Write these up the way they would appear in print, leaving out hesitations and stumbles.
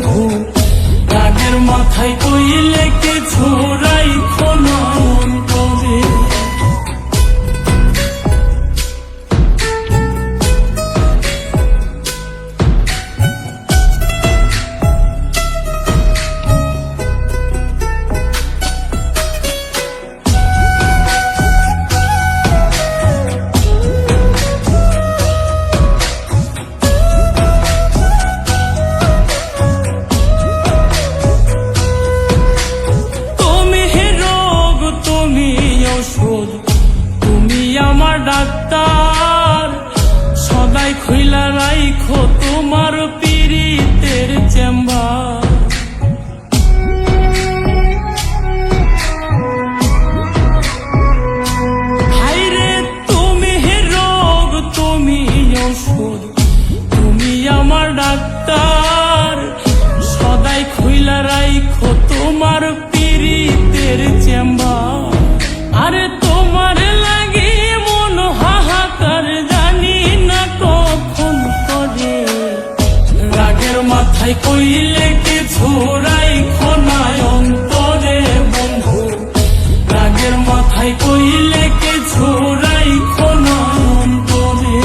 বন্ধু রাগের মাথায় কইলে কিছু রাইখো না অন্তরে। তুমি আমার ডাক্তার, সদাই খুইলা রাইখো তোমার পীড়িতের চেম্বার। হাইরে তুমি রোগ তুমি ঔষধ, তুমি আমার ডাক্তার, সদাই খুইলা রাইখো তোমার পীড়িতের চেম্বার। আরে তোমার লাগি মন হাহাকার, জানি না কখন করে। রাগের মাথায় কইলে কিছু রাইখো না অন্তরে বন্ধু রাগের মাথায় কইলে কিছু রাইখো না অন্তরে।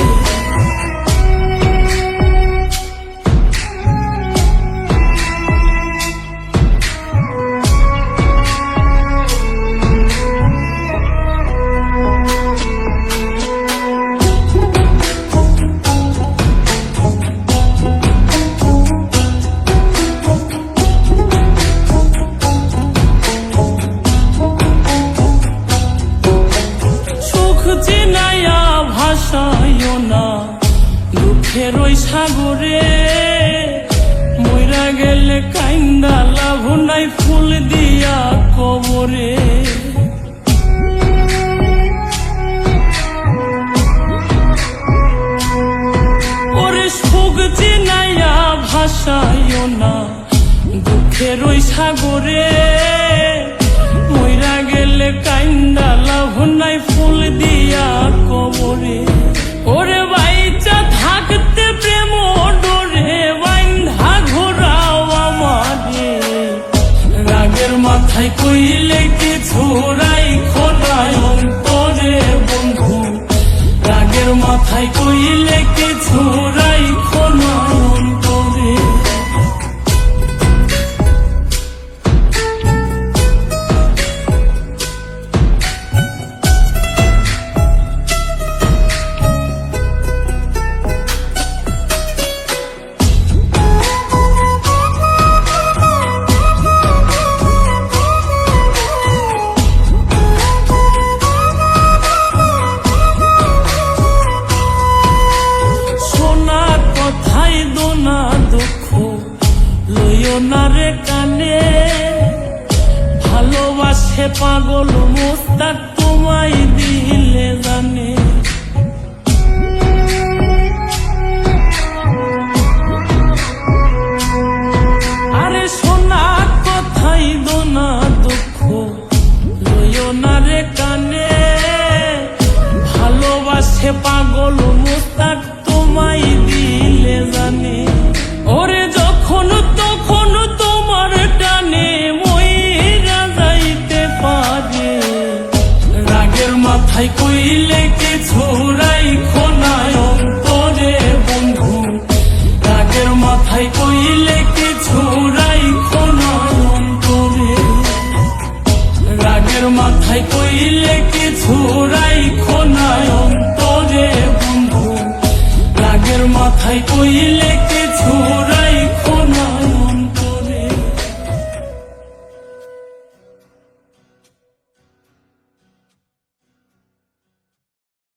চিনাইয়া ভাসাইও না দুঃখের ওই সাগরে, মইরা গেলে কাইন্দা লাভ নাই ফুল দিয়া কবরে। ওরে সুখ চিনাইয়া ভাসাইও না দুঃখের ওই সাগরে, মইরা গেলে কাইন্দা লাভ নাই ফুল দিয়া কবরে। ওরে বাইচা থাকতে প্রেম ডোরে বাইন্ধা ঘোরাও আমারে। রাগের মাথায় কইলে কিছু রাইখো না অন্তরে বন্ধু রাগের মাথায় কইলে কিছু রাইখো না অন্তরে। রে কানে ভালোবাসে পাগল মোস্তাক তোমায় দিলে জানে। আরে সোনা কথাই দোনা দুঃখ লইও না রে কানে, ভালোবাসে পাগল মোস্তাক তোমায় দিলে জানে। ওরে যখন তখন তোমার টানে মইরা যাইতে পারে। রাগের মাথায় কইলে কিছু রাইখো না অন্তরে বন্ধু রাগের মাথায় কইলে কিছু রাইখো না অন্তরে। রাগের মাথায় কইলে কিছু রাইখো না অন্তরে বন্ধু রাগের মাথায় কইলে কিছু